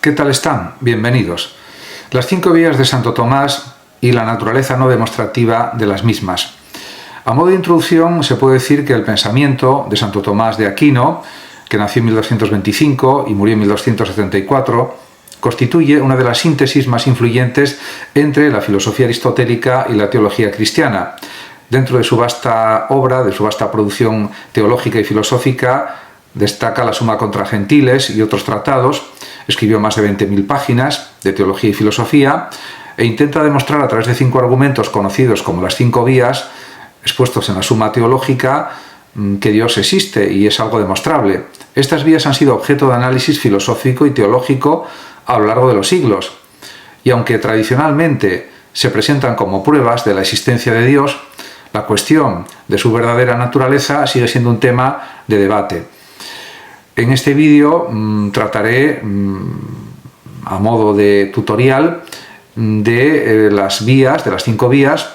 ¿Qué tal están? Bienvenidos. Las 5 vías de Santo Tomás y la naturaleza no demostrativa de las mismas. A modo de introducción se puede decir que el pensamiento de Santo Tomás de Aquino, que nació en 1225 y murió en 1274, constituye una de las síntesis más influyentes entre la filosofía aristotélica y la teología cristiana. Dentro de su vasta obra, de su vasta producción teológica y filosófica, destaca la Summa contra Gentiles y otros tratados. Escribió más de 20.000 páginas de teología y filosofía e intenta demostrar a través de 5 argumentos conocidos como las 5 vías, expuestos en la Summa Teológica, que Dios existe y es algo demostrable. Estas vías han sido objeto de análisis filosófico y teológico a lo largo de los siglos, y aunque tradicionalmente se presentan como pruebas de la existencia de Dios, la cuestión de su verdadera naturaleza sigue siendo un tema de debate. En este vídeo trataré, a modo de tutorial, de las vías, de las 5 vías,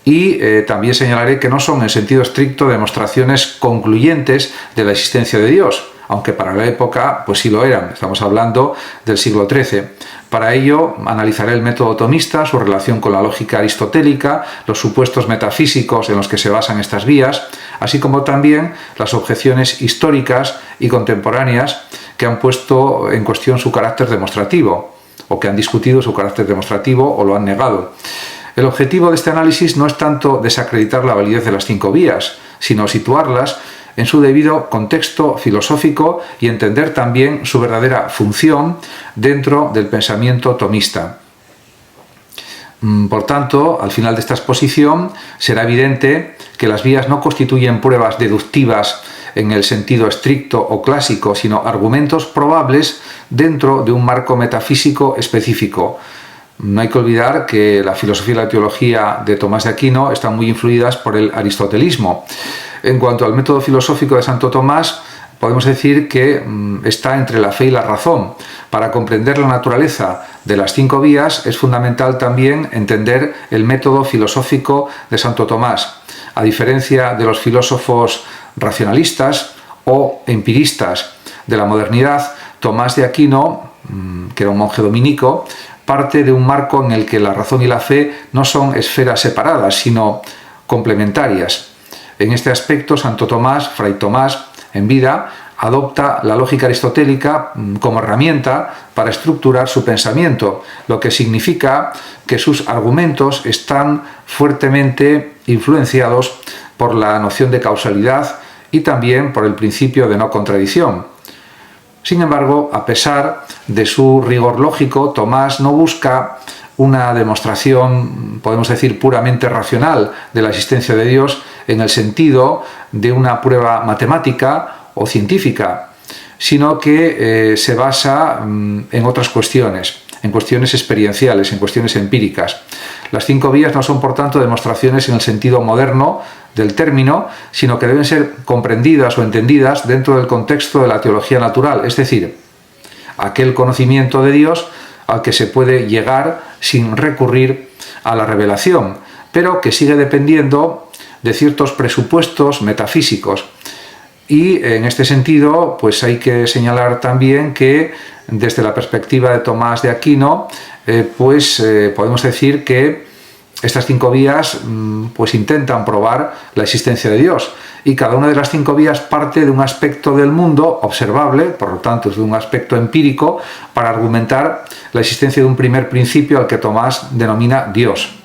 y también señalaré que no son en sentido estricto demostraciones concluyentes de la existencia de Dios, aunque para la época pues sí lo eran. Estamos hablando del siglo XIII. Para ello analizaré el método tomista, su relación con la lógica aristotélica, los supuestos metafísicos en los que se basan estas vías, así como también las objeciones históricas y contemporáneas que han puesto en cuestión su carácter demostrativo, o que han discutido su carácter demostrativo o lo han negado. El objetivo de este análisis no es tanto desacreditar la validez de las 5 vías, sino situarlas en su debido contexto filosófico y entender también su verdadera función dentro del pensamiento tomista. Por tanto, al final de esta exposición será evidente que las vías no constituyen pruebas deductivas en el sentido estricto o clásico, sino argumentos probables dentro de un marco metafísico específico. No hay que olvidar que la filosofía y la teología de Tomás de Aquino están muy influidas por el aristotelismo. En cuanto al método filosófico de Santo Tomás, podemos decir que está entre la fe y la razón. Para comprender la naturaleza de las 5 vías es fundamental también entender el método filosófico de Santo Tomás. A diferencia de los filósofos racionalistas o empiristas de la modernidad, Tomás de Aquino, que era un monje dominico, parte de un marco en el que la razón y la fe no son esferas separadas, sino complementarias. En este aspecto, Santo Tomás, Fray Tomás, en vida, adopta la lógica aristotélica como herramienta para estructurar su pensamiento, lo que significa que sus argumentos están fuertemente influenciados por la noción de causalidad y también por el principio de no contradicción. Sin embargo, a pesar de su rigor lógico, Tomás no busca una demostración, podemos decir, puramente racional de la existencia de Dios en el sentido de una prueba matemática o científica, sino que se basa en otras cuestiones, en cuestiones experienciales, en cuestiones empíricas. Las 5 vías no son, por tanto, demostraciones en el sentido moderno del término, sino que deben ser comprendidas o entendidas dentro del contexto de la teología natural, es decir, aquel conocimiento de Dios al que se puede llegar sin recurrir a la revelación, pero que sigue dependiendo de ciertos presupuestos metafísicos. Y en este sentido, pues hay que señalar también que desde la perspectiva de Tomás de Aquino, podemos decir que estas 5 vías pues intentan probar la existencia de Dios, y cada una de las 5 vías parte de un aspecto del mundo observable, por lo tanto es de un aspecto empírico, para argumentar la existencia de un primer principio al que Tomás denomina Dios.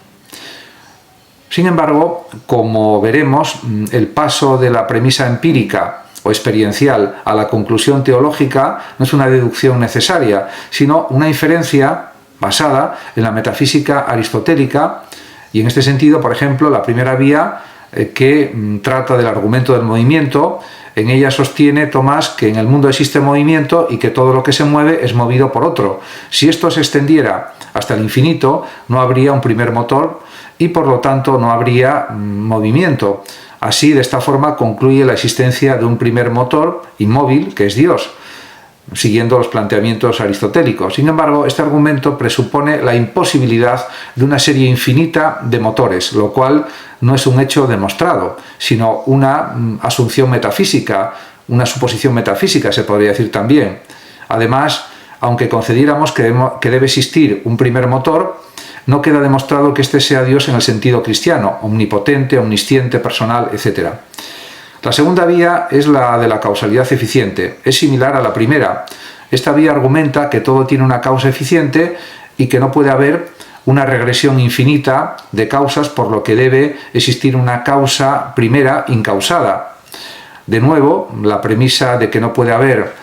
Sin embargo, como veremos, el paso de la premisa empírica o experiencial a la conclusión teológica no es una deducción necesaria, sino una inferencia basada en la metafísica aristotélica. Y en este sentido, por ejemplo, la primera vía que trata del argumento del movimiento, en ella sostiene Tomás que en el mundo existe movimiento y que todo lo que se mueve es movido por otro. Si esto se extendiera hasta el infinito, no habría un primer motor y por lo tanto no habría movimiento. Así, de esta forma, concluye la existencia de un primer motor inmóvil, que es Dios, siguiendo los planteamientos aristotélicos. Sin embargo, este argumento presupone la imposibilidad de una serie infinita de motores, lo cual no es un hecho demostrado, sino una asunción metafísica, una suposición metafísica, se podría decir también. Además, aunque concediéramos que debe existir un primer motor, no queda demostrado que este sea Dios en el sentido cristiano, omnipotente, omnisciente, personal, etc. La segunda vía es la de la causalidad eficiente. Es similar a la primera. Esta vía argumenta que todo tiene una causa eficiente y que no puede haber una regresión infinita de causas, por lo que debe existir una causa primera incausada. De nuevo, la premisa de que no puede haber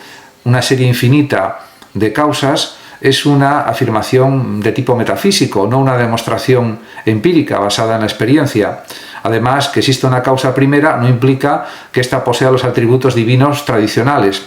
una serie infinita de causas es una afirmación de tipo metafísico, no una demostración empírica basada en la experiencia. Además, que exista una causa primera no implica que ésta posea los atributos divinos tradicionales.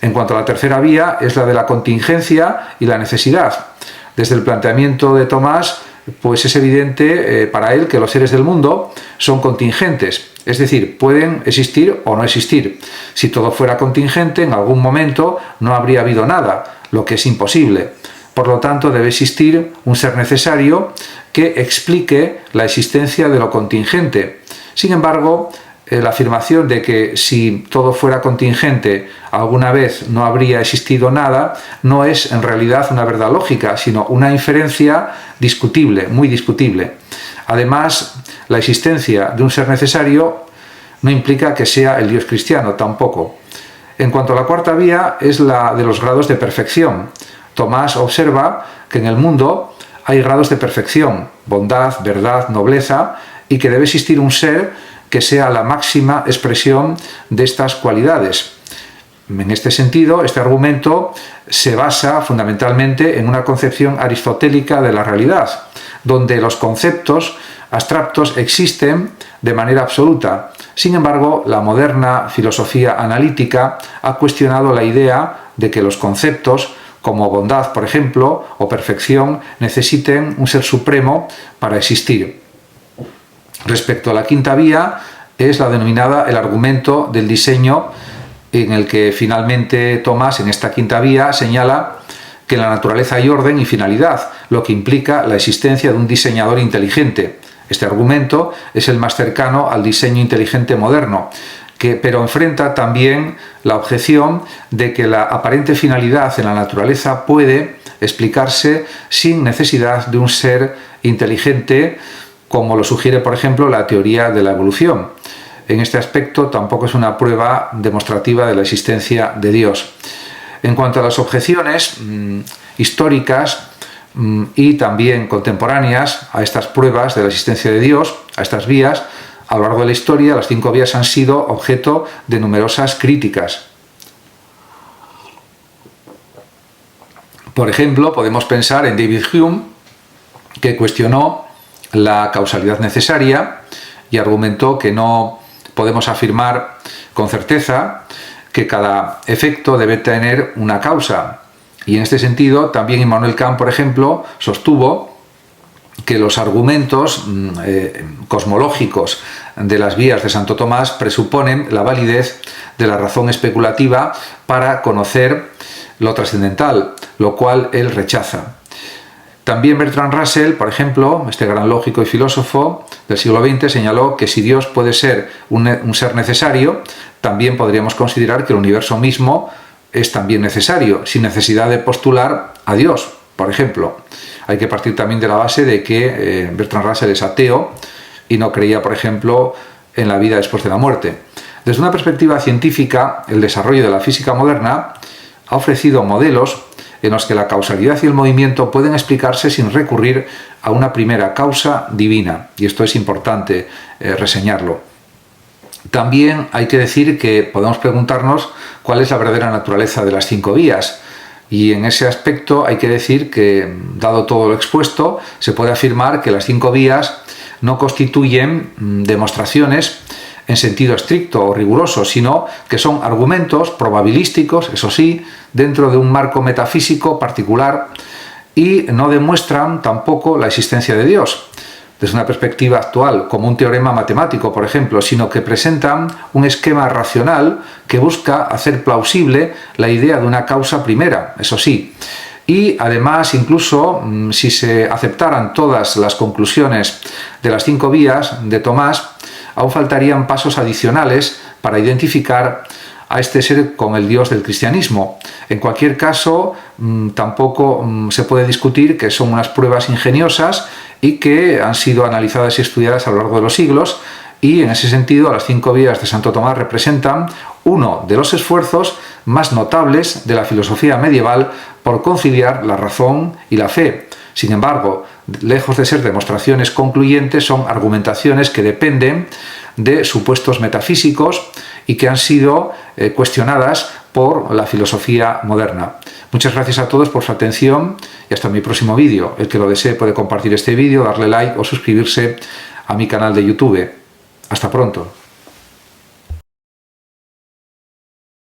En cuanto a la tercera vía, es la de la contingencia y la necesidad. Desde el planteamiento de Tomás, pues es evidente para él que los seres del mundo son contingentes, es decir, pueden existir o no existir. Si todo fuera contingente, en algún momento no habría habido nada, lo que es imposible. Por lo tanto, debe existir un ser necesario que explique la existencia de lo contingente. Sin embargo, la afirmación de que si todo fuera contingente alguna vez no habría existido nada no es en realidad una verdad lógica, sino una inferencia discutible, muy discutible. Además, la existencia de un ser necesario no implica que sea el Dios cristiano, tampoco. En cuanto a la cuarta vía, es la de los grados de perfección. Tomás observa que en el mundo hay grados de perfección, bondad, verdad, nobleza, y que debe existir un ser que sea la máxima expresión de estas cualidades. En este sentido, este argumento se basa fundamentalmente en una concepción aristotélica de la realidad, donde los conceptos abstractos existen de manera absoluta. Sin embargo, la moderna filosofía analítica ha cuestionado la idea de que los conceptos, como bondad, por ejemplo, o perfección, necesiten un ser supremo para existir. Respecto a la quinta vía, es la denominada el argumento del diseño, en el que finalmente Tomás, en esta quinta vía, señala que en la naturaleza hay orden y finalidad, lo que implica la existencia de un diseñador inteligente. Este argumento es el más cercano al diseño inteligente moderno, pero enfrenta también la objeción de que la aparente finalidad en la naturaleza puede explicarse sin necesidad de un ser inteligente, como lo sugiere, por ejemplo, la teoría de la evolución. En este aspecto tampoco es una prueba demostrativa de la existencia de Dios. En cuanto a las objeciones históricas y también contemporáneas a estas pruebas de la existencia de Dios, a estas vías, a lo largo de la historia, las 5 vías han sido objeto de numerosas críticas. Por ejemplo, podemos pensar en David Hume, que cuestionó la causalidad necesaria y argumentó que no podemos afirmar con certeza que cada efecto debe tener una causa. Y en este sentido, también Immanuel Kant, por ejemplo, sostuvo que los argumentos cosmológicos de las vías de Santo Tomás presuponen la validez de la razón especulativa para conocer lo trascendental, lo cual él rechaza. También Bertrand Russell, por ejemplo, este gran lógico y filósofo del siglo XX, señaló que si Dios puede ser un ser necesario, también podríamos considerar que el universo mismo es también necesario, sin necesidad de postular a Dios, por ejemplo. Hay que partir también de la base de que Bertrand Russell es ateo y no creía, por ejemplo, en la vida después de la muerte. Desde una perspectiva científica, el desarrollo de la física moderna ha ofrecido modelos en los que la causalidad y el movimiento pueden explicarse sin recurrir a una primera causa divina, y esto es importante reseñarlo. También hay que decir que podemos preguntarnos cuál es la verdadera naturaleza de las 5 vías, y en ese aspecto hay que decir que, dado todo lo expuesto, se puede afirmar que las 5 vías no constituyen demostraciones en sentido estricto o riguroso, sino que son argumentos probabilísticos, eso sí, dentro de un marco metafísico particular, y no demuestran tampoco la existencia de Dios desde una perspectiva actual, como un teorema matemático, por ejemplo, sino que presentan un esquema racional que busca hacer plausible la idea de una causa primera, eso sí. Y además, incluso si se aceptaran todas las conclusiones de las 5 vías de Tomás, aún faltarían pasos adicionales para identificar a este ser con el Dios del cristianismo. En cualquier caso, tampoco se puede discutir que son unas pruebas ingeniosas y que han sido analizadas y estudiadas a lo largo de los siglos, y en ese sentido las 5 vías de Santo Tomás representan uno de los esfuerzos más notables de la filosofía medieval por conciliar la razón y la fe. Sin embargo, lejos de ser demostraciones concluyentes, son argumentaciones que dependen de supuestos metafísicos y que han sido cuestionadas por la filosofía moderna. Muchas gracias a todos por su atención y hasta mi próximo vídeo. El que lo desee puede compartir este vídeo, darle like o suscribirse a mi canal de YouTube. Hasta pronto.